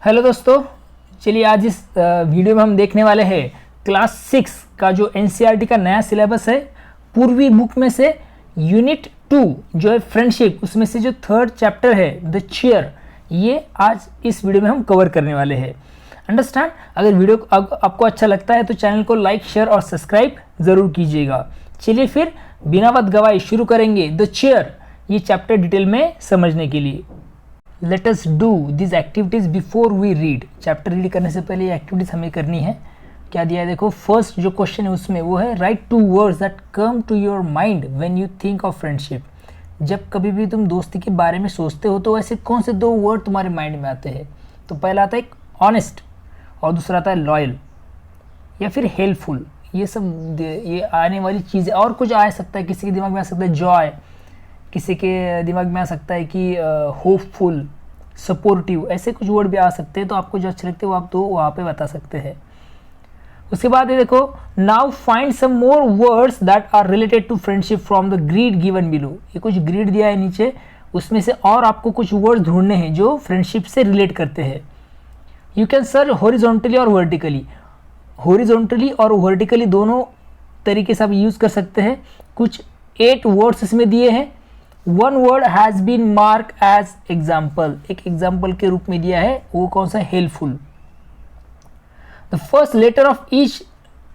Hello दोस्तों, चलिए आज इस वीडियो में हम देखने वाले हैं क्लास 6 का जो एनसीईआरटी का नया सिलेबस है। पूर्वी बुक में से यूनिट 2 जो है फ्रेंडशिप, उसमें से जो थर्ड चैप्टर है द चेयर, ये आज इस वीडियो में हम कवर करने वाले हैं। अंडरस्टैंड? अगर वीडियो आपको अच्छा लगता है तो चैनल को लाइक, शेयर और सब्सक्राइब ज़रूर कीजिएगा। चलिए फिर बिना वक्त गवाए शुरू करेंगे द चेयर, ये चैप्टर डिटेल में समझने के लिए। Let us do this activities before we read. Chapter read करने से पहले ये एक्टिविटीज़ हमें करनी है। क्या दिया है देखो, फर्स्ट जो क्वेश्चन है उसमें वो है write 2 words that come to your mind when you think of friendship. जब कभी भी तुम दोस्ती के बारे में सोचते हो तो ऐसे कौन से 2 वर्ड तुम्हारे माइंड में आते हैं? तो पहला आता है ऑनेस्ट और दूसरा आता है लॉयल या फिर हेल्पफुल। ये सब ये आने वाली चीज़ें, और कुछ आ सकता है, किसी के दिमाग में आ सकता है जॉय, किसी के दिमाग में आ सकता है कि होपफुल, सपोर्टिव, ऐसे कुछ वर्ड भी आ सकते हैं। तो आपको जो अच्छे लगते हैं वो आप तो वहाँ पे बता सकते हैं। उसके बाद ये देखो, now find some more words that are related to friendship from the grid given below. ये कुछ ग्रिड दिया है नीचे, उसमें से और आपको कुछ वर्ड ढूंढने हैं जो फ्रेंडशिप से रिलेट करते हैं। यू कैन सर्च हॉरिजॉन्टली और वर्टिकली। हॉरिजॉन्टली और वर्टिकली दोनों तरीके से आप यूज़ कर सकते हैं। कुछ 8 वर्ड्स इसमें दिए हैं। 1 word has been marked as example, एक एग्जाम्पल के रूप में दिया है, वो कौन सा? Helpful. The first letter of each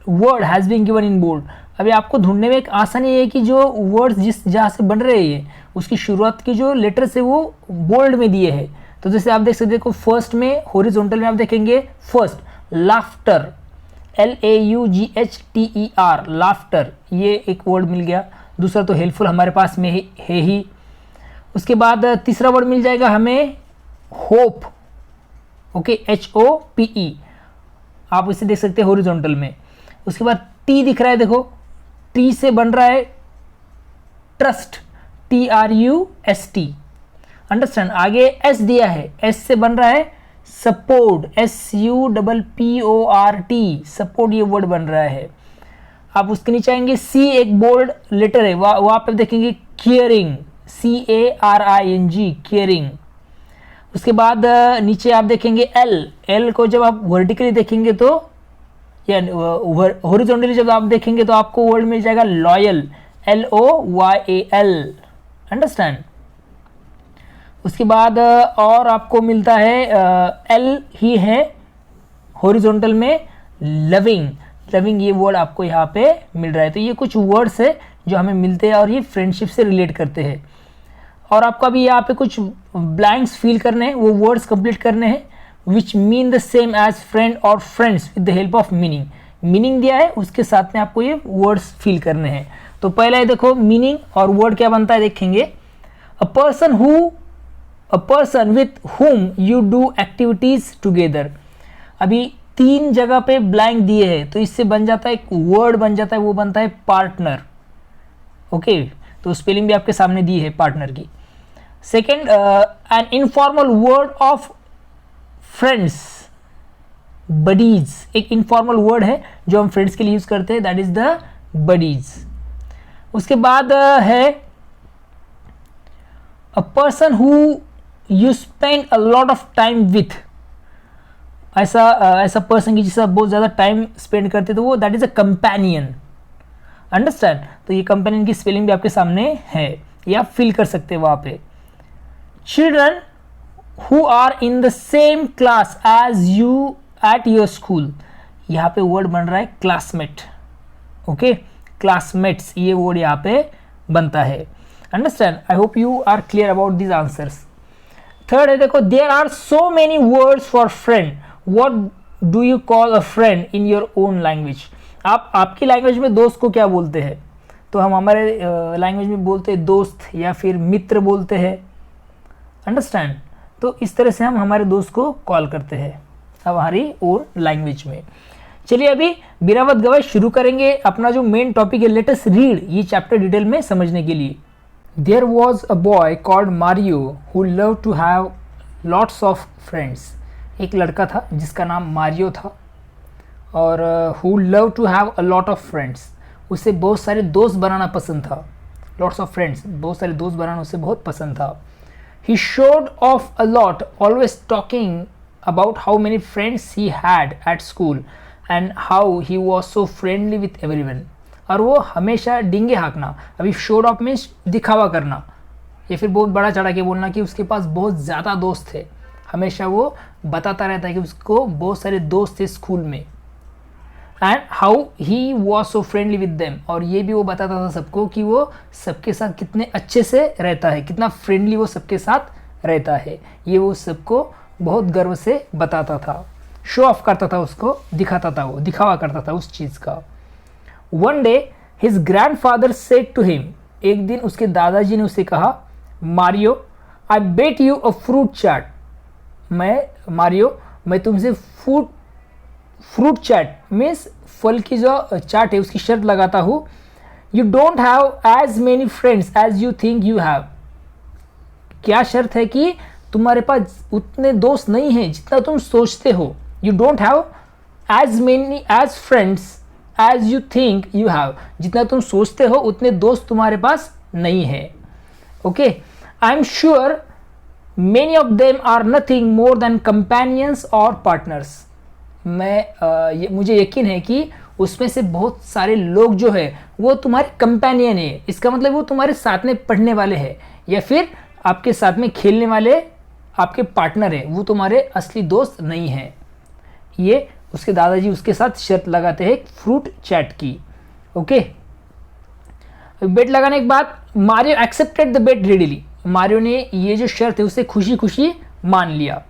word has been given in bold. अभी आपको ढूंढने में एक आसानी है कि जो वर्ड्स जहाँ से बन रहे हैं उसकी शुरुआत की जो लेटर्स है वो बोल्ड में दिए हैं। तो जैसे आप देख सकते हो, फर्स्ट में हॉरिजॉन्टल में आप देखेंगे फर्स्ट लाफ्टर, LAUGHTER, लाफ्टर, ये एक वर्ड मिल गया। दूसरा तो हेल्पफुल हमारे पास में है ही। उसके बाद तीसरा वर्ड मिल जाएगा हमें होप, ओके, HOPE, आप इसे देख सकते हैं हॉरिजॉन्टल में। उसके बाद टी दिख रहा है, देखो टी से बन रहा है ट्रस्ट, TRUST, अंडरस्टैंड। आगे एस दिया है, एस से बन रहा है सपोर्ट, SUPPORT, सपोर्ट, ये वर्ड बन रहा है। आप उसके नीचे आएंगे, सी एक बोल्ड लेटर है, वहाँ पे देखेंगे केयरिंग, CARING, केयरिंग। उसके बाद नीचे आप देखेंगे एल को जब आप वर्टिकली देखेंगे तो, या हॉरिजॉन्टली जब आप देखेंगे तो आपको वर्ड मिल जाएगा लॉयल, LOYAL, अंडरस्टैंड। उसके बाद और आपको मिलता है एल ही है हॉरिजॉन्टल में लविंग, लविंग, ये वर्ड आपको यहाँ पे मिल रहा है। तो ये कुछ वर्ड्स है जो हमें मिलते हैं और ये फ्रेंडशिप से रिलेट करते हैं। और आपको अभी यहाँ पे कुछ ब्लैंक्स फिल करने हैं, वो वर्ड्स कंप्लीट करने हैं which mean the same as friend और friends with the help of meaning. Meaning दिया है, उसके साथ में आपको ये वर्ड्स फिल करने हैं। तो पहला है देखो मीनिंग, और वर्ड क्या बनता है देखेंगे, a person with whom you do activities together. अभी 3 जगह पे ब्लैंक दिए हैं, तो इससे बन जाता है एक वर्ड बन जाता है, वो बनता है पार्टनर, ओके। तो स्पेलिंग भी आपके सामने दी है पार्टनर की। Second, an informal word of friends, buddies, एक इनफॉर्मल वर्ड है जो हम फ्रेंड्स के लिए यूज करते हैं, दैट इज द बडीज। उसके बाद है a person who you spend a lot of time with. ऐसा पर्सन की जिससे आप बहुत ज़्यादा टाइम स्पेंड करते तो वो that is a companion, understand. तो ये कंपेनियन की स्पेलिंग भी आपके सामने है, ये आप फिल कर सकते हैं वहाँ पे। Children who are in the same class as you at your school, यहाँ पे वर्ड बन रहा है क्लासमेट, ओके, क्लासमेट्स, ये वर्ड यहाँ पे बनता है, understand. I hope you are clear about this answers. Third है देखो, there are so many words for friend, what do you call a friend in your own language. आप आपकी language में दोस्त को क्या बोलते हैं? तो हम हमारे लैंग्वेज में बोलते हैं दोस्त या फिर मित्र बोलते हैं, अंडरस्टैंड। तो इस तरह से हम हमारे दोस्त को कॉल करते हैं हमारी ओन लैंग्वेज में। चलिए अभी बिना वक्त गवाए शुरू करेंगे अपना जो मेन टॉपिक है, लेट अस रीड, ये चैप्टर डिटेल में समझने के लिए। There was a boy called Mario who love to have lots of friends. एक लड़का था जिसका नाम मारियो था, और who love to have a lot of friends, उसे बहुत सारे दोस्त बनाना पसंद था। लॉट्स ऑफ फ्रेंड्स, बहुत सारे दोस्त बनाना उसे बहुत पसंद था। He showed of a lot, always talking about how many friends he had at school and how he was so friendly with everyone. और वो हमेशा डिंगे हाँकना, अभी शोड ऑफ मीन्स दिखावा करना या फिर बहुत बड़ा चढ़ा के बोलना कि उसके पास बहुत ज़्यादा दोस्त थे। हमेशा वो बताता रहता है कि उसको बहुत सारे दोस्त थे स्कूल में। And how he was so friendly with them, और ये भी वो बताता था सबको कि वो सबके साथ कितने अच्छे से रहता है, कितना फ्रेंडली वो सबके साथ रहता है। ये वो सबको बहुत गर्व से बताता था, शो ऑफ करता था, उसको दिखाता था, वो दिखावा करता था उस चीज़ का। One day his grandfather said to him, एक दिन उसके दादाजी ने उसे कहा, Mario I bet you a fruit chaat, मैं तुमसे फ्रूट चाट मीन्स फल की जो चाट है उसकी शर्त लगाता हूँ। You don't have as many friends as you think you have, क्या शर्त है कि तुम्हारे पास उतने दोस्त नहीं हैं जितना तुम सोचते हो। You don't have as many as friends as you think you have, जितना तुम सोचते हो उतने दोस्त तुम्हारे पास नहीं है। Okay, I am sure many of them are nothing more than companions और पार्टनर्स, मुझे यकीन है कि उसमें से बहुत सारे लोग जो है वो तुम्हारे कंपेनियन है। इसका मतलब वो तुम्हारे साथ में पढ़ने वाले हैं या फिर आपके साथ में खेलने वाले आपके पार्टनर है, वो तुम्हारे असली दोस्त नहीं हैं। ये उसके दादाजी उसके साथ शर्त लगाते हैं फ्रूट चैट की। ओके, बेट लगाने के बाद Mario accepted the bet readily, Mario ने ये जो शर्त है उसे खुशी खुशी मान लिया।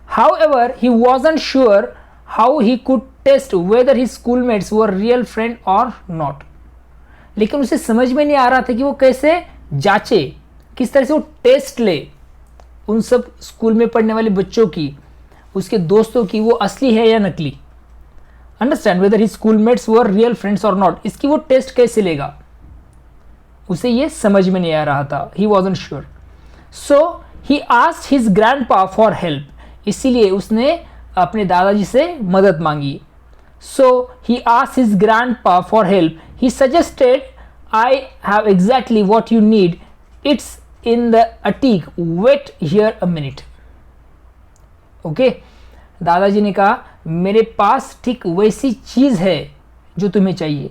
However he wasn't sure how he could test whether his schoolmates were real friend और नॉट, लेकिन उसे समझ में नहीं आ रहा था कि वो कैसे जांचे, किस तरह से वो टेस्ट ले उन सब स्कूल में पढ़ने वाले बच्चों की, उसके दोस्तों की, वो असली है या नकली। Understand whether his schoolmates were real friends और नॉट, इसकी वो टेस्ट कैसे लेगा, उसे ये समझ में नहीं आ रहा था। He wasn't sure, so he asked his grandpa for help, इसीलिए उसने अपने दादाजी से मदद मांगी। So he asked his grandpa for help, he suggested I have exactly what you need, it's in the attic, wait here a minute. Okay, दादाजी ने कहा मेरे पास ठीक वैसी चीज़ है जो तुम्हें चाहिए।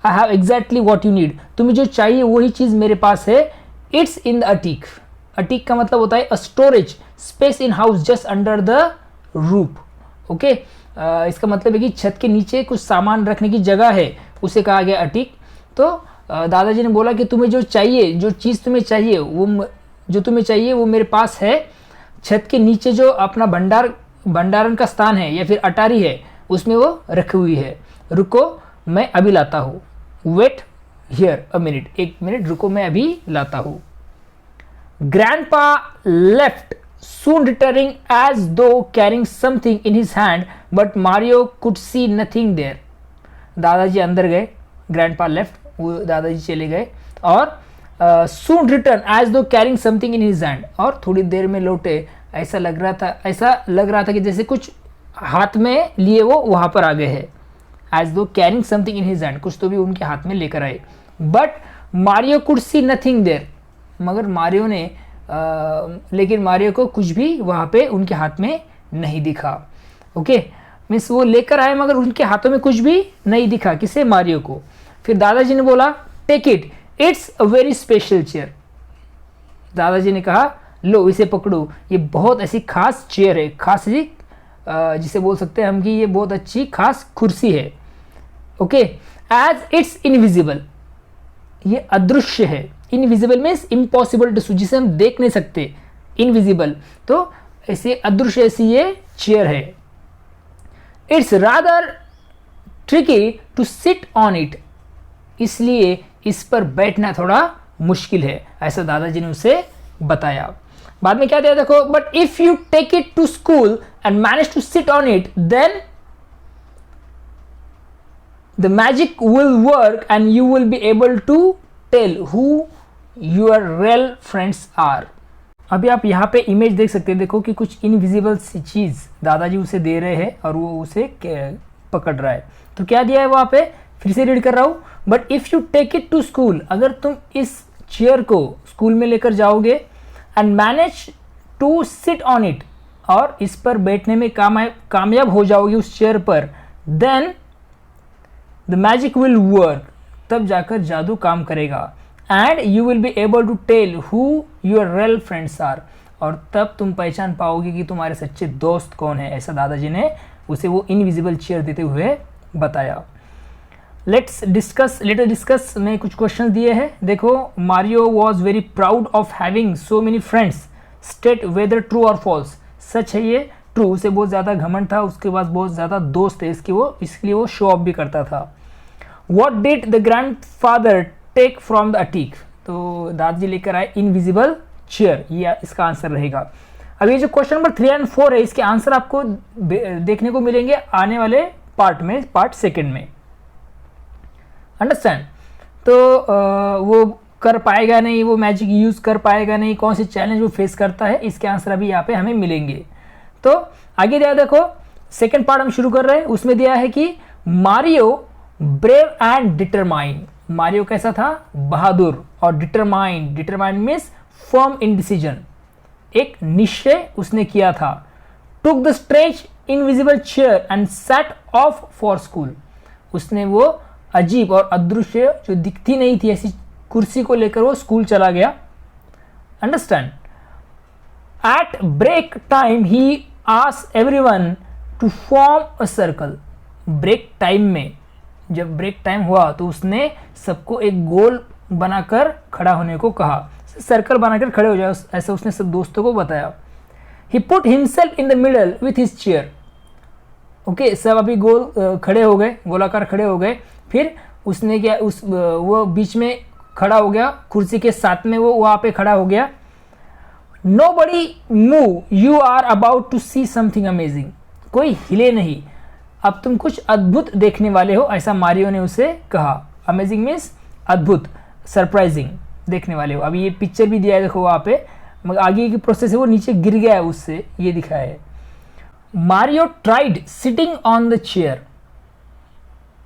आई have exactly what you need, तुम्हें जो चाहिए वही चीज़ मेरे पास है। इट्स इन द अटीक, अटीक का मतलब होता है a storage space in house just under the roof. Okay, इसका मतलब है कि छत के नीचे कुछ सामान रखने की जगह है, उसे कहा गया अटीक। तो दादाजी ने बोला कि तुम्हें जो चाहिए, जो चीज़ तुम्हें चाहिए, वो मेरे पास है। छत के नीचे जो अपना भंडारण का स्थान है या फिर अटारी है उसमें वो रखी हुई है। रुको मैं अभी लाता हूँ, वेट हियर अ मिनट, एक मिनट रुको मैं अभी लाता हूँ। Grandpa left soon returning as though carrying something in his hand, but Mario could see nothing there. दादाजी अंदर गए, ग्रैंडपा लेफ्ट, वो दादाजी चले गए और soon return as though carrying something in his hand, और थोड़ी देर में लौटे। ऐसा लग रहा था कि जैसे कुछ हाथ में लिए वो वहाँ पर आ गए हैं। as though carrying something in his hand, कुछ तो भी उनके हाथ में लेकर आए। but Mario could see nothing there, मगर लेकिन मारियो को कुछ भी वहाँ पे उनके हाथ में नहीं दिखा। ओके, मीन्स वो लेकर आए मगर उनके हाथों में कुछ भी नहीं दिखा, किसे, मारियो को। फिर दादाजी ने बोला take it, it's a very special chair, दादाजी ने कहा लो इसे पकड़ो, ये बहुत ऐसी खास चेयर है, खास जिसे बोल सकते हैं हम कि ये बहुत अच्छी खास कुर्सी है। ओके, एज इट्स इनविजिबल, ये अदृश्य है। इनविजिबल मीन्स इम्पॉसिबल टू सी, जिसे हम देख नहीं सकते, इनविजिबल, तो ऐसे अदृश्य ऐसी ये चेयर है। It's rather tricky to sit on it, इसलिए इस पर बैठना थोड़ा मुश्किल है, ऐसा दादाजी ने उसे बताया। बाद में क्या दिया देखो, but if you take it to school and manage to sit on it then the magic will work and you will be able to tell who your real friends are. अभी आप यहाँ पे इमेज देख सकते हैं, देखो कि कुछ इनविजिबल सी चीज़ दादाजी उसे दे रहे हैं और वो उसे पकड़ रहा है। तो क्या दिया है वहाँ पे, फिर से रीड कर रहा हूँ, but if you take it to school, अगर तुम इस चेयर को स्कूल में लेकर जाओगे, and manage to sit on it, और इस पर बैठने में कामयाब हो जाओगे उस चेयर पर, then the magic will work, तब जाकर जादू काम करेगा। And you will be able to tell who your real friends are, और तब तुम पहचान पाओगे कि तुम्हारे सच्चे दोस्त कौन है। ऐसा दादाजी ने उसे वो इनविजिबल चेयर देते हुए बताया। लेट्स डिस्कस में कुछ क्वेश्चन दिए हैं। देखो, Mario was very proud of having so many friends, state whether true और फॉल्स। सच है ये, ट्रू, उसे बहुत ज़्यादा घमंड था, उसके पास बहुत ज़्यादा दोस्त थे, इसलिए वो शो ऑफ भी करता था। What did the grandfather take from the attic, तो दादाजी लेकर आए इनविजिबल चेयर, ये इसका आंसर रहेगा। अब ये जो क्वेश्चन नंबर 3 और 4 है, इसके आंसर आपको देखने को मिलेंगे आने वाले पार्ट में, पार्ट 2 में। अंडरस्टैंड? तो वो कर पाएगा नहीं, वो मैजिक यूज कर पाएगा नहीं, कौन से चैलेंज वो फेस करता है, इसके आंसर अभी यहाँ पे हमें मिलेंगे। तो आगे दिया, देखो सेकंड पार्ट हम शुरू कर रहे हैं। उसमें दिया है कि Mario brave and determined. Mario कैसा था? बहादुर। और determined means firm in decision, एक निश्चय उसने किया था। Took the strange invisible chair and set of for school. उसने वो अजीब और अदृश्य, जो दिखती नहीं थी, ऐसी कुर्सी को लेकर वो स्कूल चला गया। Understand? At break time he asked everyone to form a circle. Break time में, जब ब्रेक टाइम हुआ तो उसने सबको एक गोल बनाकर खड़ा होने को कहा, सर्कल बनाकर खड़े हो जाओ, ऐसा उसने सब दोस्तों को बताया। He put himself in the middle with his chair. Okay, सब अभी गोल खड़े हो गए, गोलाकार खड़े हो गए। फिर उसने क्या, वो बीच में खड़ा हो गया, कुर्सी के साथ में वो वहाँ पे खड़ा हो गया। Nobody move, you are about to see something amazing. कोई हिले नहीं, अब तुम कुछ अद्भुत देखने वाले हो, ऐसा मारियो ने उसे कहा। अमेजिंग मीन्स अद्भुत, सरप्राइजिंग देखने वाले हो। अभी ये पिक्चर भी दिया है, देखो वहाँ पे, मगर आगे की प्रोसेस है वो नीचे गिर गया है, उससे ये दिखाया है। Mario tried sitting on the chair,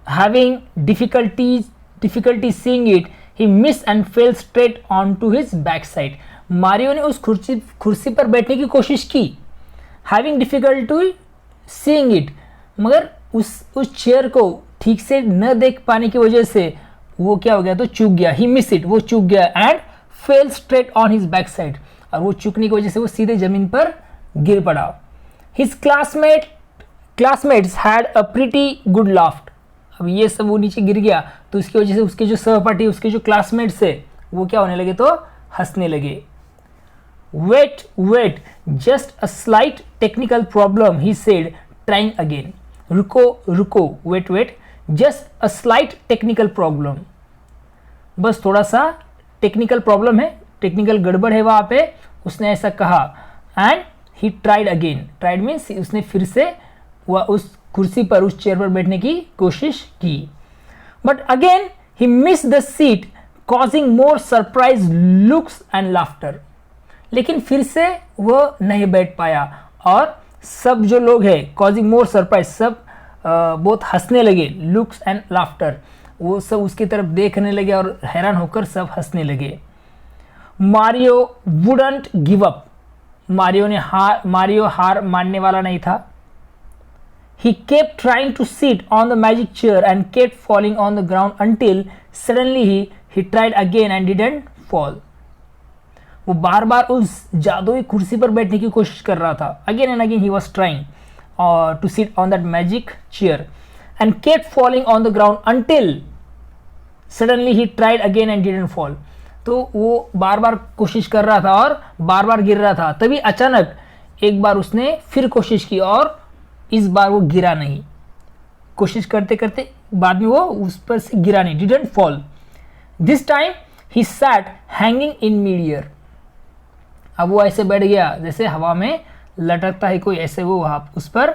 having difficulty seeing it, he miss and fell straight on to his back side. मारियो ने उस कुर्सी पर बैठने की कोशिश की, हैविंग डिफिकल्टी सीइंग इट, मगर उस चेयर को ठीक से न देख पाने की वजह से वो क्या हो गया, तो चूक गया। ही मिस इट, वो चूक गया। And fell straight on his back side, और वो चूकने की वजह से वो सीधे जमीन पर गिर पड़ा। His classmates had a pretty good laughed. अब ये सब वो नीचे गिर गया तो उसकी वजह से उसके जो सहपाठी, उसके जो क्लासमेट्स है, वो क्या होने लगे, तो हंसने लगे। Wait just a slight technical problem, he said trying again. रुको, wait just a slight technical problem, बस थोड़ा सा टेक्निकल प्रॉब्लम है, टेक्निकल गड़बड़ है वहाँ पे, उसने ऐसा कहा। And he tried again, tried means उसने फिर से वह उस कुर्सी पर, उस चेयर पर बैठने की कोशिश की। But again he miss the seat, causing more surprise looks and laughter. लेकिन फिर से वो नहीं बैठ पाया, और सब जो लोग हैं, कॉजिंग मोर सरप्राइज, सब बहुत हंसने लगे। लुक्स एंड लाफ्टर, वो सब उसकी तरफ देखने लगे और हैरान होकर सब हंसने लगे। Mario wouldn't give up, Mario हार मानने वाला नहीं था। He kept trying to sit on the magic chair and kept falling on the ground until suddenly he tried again and didn't fall. वो बार बार उस जादुई कुर्सी पर बैठने की कोशिश कर रहा था। Again and again he was trying to sit on that magic chair and kept falling on the ground until suddenly he tried again and didn't fall. तो वो बार बार कोशिश कर रहा था और बार बार गिर रहा था। तभी अचानक एक बार उसने फिर कोशिश की और इस बार वो गिरा नहीं। कोशिश करते करते बाद में वो उस पर से गिरा नहीं, didn't fall. This time he sat hanging in mid air. अब वो ऐसे बैठ गया जैसे हवा में लटकता है कोई, ऐसे वो वहां उस पर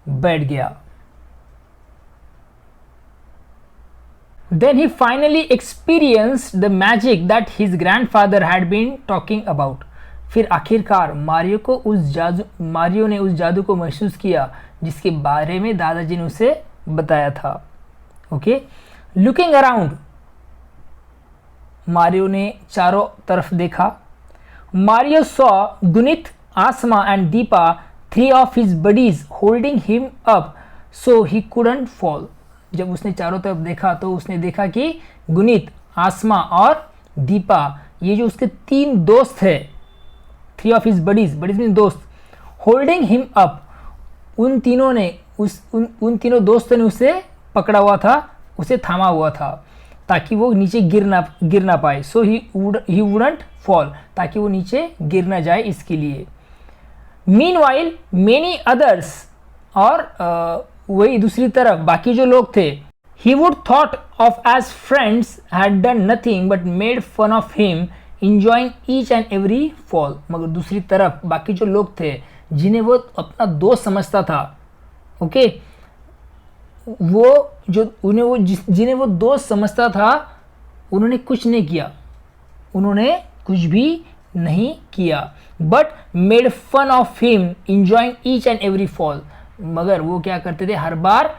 बैठ गया। Then he finally experienced the magic that his grandfather had been talking about. फिर आखिरकार मारियो ने उस जादू को महसूस किया जिसके बारे में दादाजी ने उसे बताया था। ओके, लुकिंग अराउंड, मारियो ने चारों तरफ देखा। Mario saw Gunit, Asma and Deepa 3 of his buddies holding him up so he couldn't fall. जब उसने चारों तरफ देखा तो उसने देखा कि गुनीत, आसमा और दीपा, ये जो उसके 3 दोस्त है, 3 of his buddies, buddies mean दोस्त, holding him up, उन तीनों दोस्तों ने उसे पकड़ा हुआ था, उसे थामा हुआ था ताकि वो नीचे गिर ना पाए. सो ही वुडंट फॉल, ताकि वो नीचे गिर ना जाए इसके लिए. मीनवाइल मेनी अदर्स, और वही दूसरी तरफ बाकी जो लोग थे, he would thought of as friends had done nothing but made fun of him enjoying each and every fall. मगर दूसरी तरफ बाकी जो लोग थे जिन्हें वो अपना दोस्त समझता था, ओके, जिन्हें वो दोस्त समझता था, उन्होंने कुछ नहीं किया, उन्होंने कुछ भी नहीं किया. But made fun of him enjoying each and every fall. मगर वो क्या करते थे, हर बार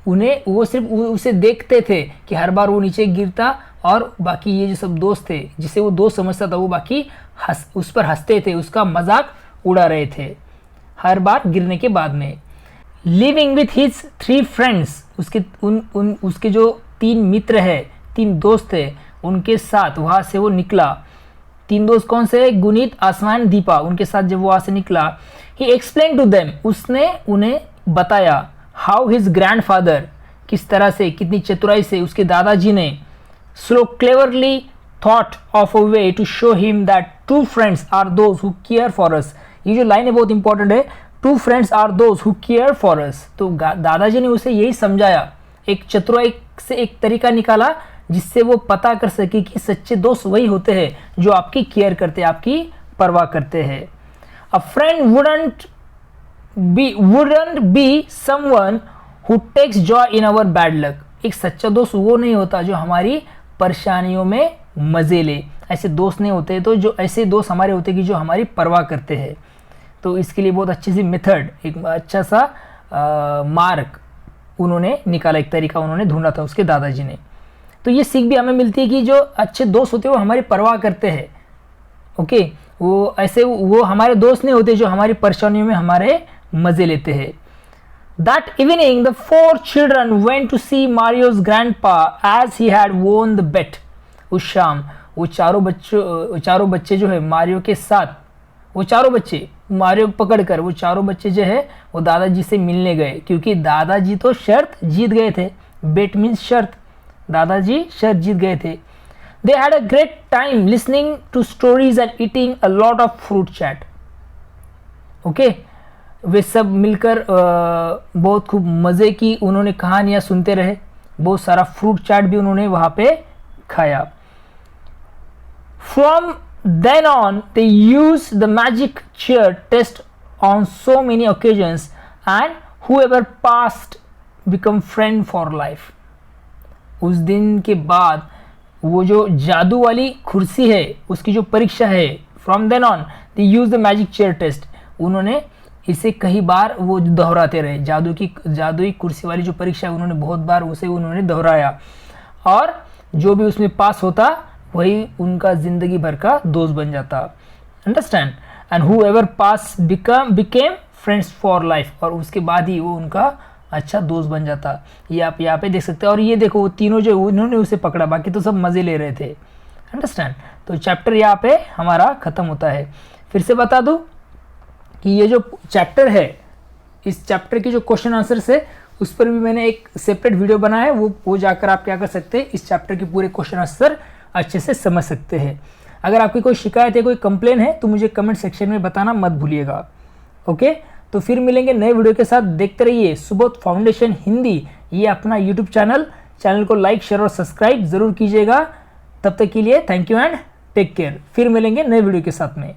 वो सिर्फ उसे देखते थे कि हर बार वो नीचे गिरता, और बाकी ये जो सब दोस्त थे जिसे वो दोस्त समझता था, वो बाकी उस पर हंसते थे, उसका मजाक उड़ा रहे थे हर बार गिरने के बाद में. लिविंग विथ हिज 3 फ्रेंड्स, उसके जो 3 मित्र है, 3 दोस्त है, उनके साथ वहाँ से वो निकला. 3 दोस्त कौन से, गुनीत, आसमान, दीपा, उनके साथ जब वो वहाँ से निकला, ही एक्सप्लेन टू देम, उसने उन्हें बताया, हाउ हिज ग्रैंडफादर, किस तरह से, कितनी चतुराई से उसके दादाजी ने, so cleverly thought of a way to show him that 2 friends are those who care for us. ये जो लाइन है बहुत इंपॉर्टेंट है, 2 friends are those who care for us. तो दादाजी ने उसे यही समझाया, एक चतुराई से एक तरीका निकाला जिससे वो पता कर सके कि सच्चे दोस्त वही होते हैं जो आपकी केयर करते हैं, आपकी परवाह करते हैं. A friend wouldn't be someone who takes joy in our bad luck. एक सच्चा दोस्त वो नहीं होता जो हमारी परेशानियों में मजे ले. ऐसे दोस्त नहीं होते, तो जो ऐसे दोस्त हमारे होते कि जो हमारी परवाह करते हैं. तो इसके लिए बहुत अच्छी सी मेथड, एक अच्छा सा मार्ग उन्होंने निकाला, एक तरीका उन्होंने ढूंढा था उसके दादाजी ने. तो ये सीख भी हमें मिलती है कि जो अच्छे दोस्त होते हैं वो हमारी परवाह करते हैं, ओके. वो हमारे दोस्त नहीं होते जो हमारी परेशानियों में हमारे मजे लेते हैं. That evening the 4 children went to see Mario's grandpa as he had won the bet. उस शाम वो चारों बच्चे जो है मारियो के साथ, वो चारों बच्चे मारियो पकड़कर वो चारों बच्चे जो है वो दादाजी से मिलने गए, क्योंकि दादाजी तो शर्त जीत गए थे. बेट मीन्स शर्त, दादाजी शर्त जीत गए थे. They had a great time listening to stories and eating a lot of fruit chat. Okay, वे सब मिलकर बहुत खूब मज़े की उन्होंने कहानियाँ सुनते रहे, बहुत सारा फ्रूट चाट भी उन्होंने वहाँ पे खाया. From then on they used the magic chair test on so many occasions and whoever passed become friend for life. उस दिन के बाद वो जो जादू वाली कुर्सी है उसकी जो परीक्षा है, from then on they use the magic chair test, उन्होंने इसे कई बार वो दोहराते रहे. जादुई कुर्सी वाली जो परीक्षा है उन्होंने बहुत बार उन्होंने दोहराया, और जो भी उसमें पास होता वही उनका जिंदगी भर का दोस्त बन जाता. Understand. And who ever pass became friends for life, और उसके बाद ही वो उनका अच्छा दोस्त बन जाता. ये आप यहाँ पे देख सकते हैं. और ये देखो वो तीनों जो उन्होंने उसे पकड़ा, बाकी तो सब मज़े ले रहे थे. अंडरस्टैंड. तो चैप्टर यहाँ पे हमारा ख़त्म होता है. फिर से बता दूँ कि ये जो चैप्टर है, इस चैप्टर के जो क्वेश्चन आंसर्स है उस पर भी मैंने एक सेपरेट वीडियो बनाया है. वो जाकर आप क्या कर सकते हैं, इस चैप्टर के पूरे क्वेश्चन आंसर अच्छे से समझ सकते हैं. अगर आपकी कोई शिकायत है, कोई कंप्लेन है, तो मुझे कमेंट सेक्शन में बताना मत भूलिएगा. ओके, तो फिर मिलेंगे नए वीडियो के साथ. देखते रहिए सुबोध फाउंडेशन हिंदी, ये अपना यूट्यूब चैनल को लाइक, शेयर और सब्सक्राइब ज़रूर कीजिएगा. तब तक के लिए thank you and take care. फिर मिलेंगे नए वीडियो के साथ में.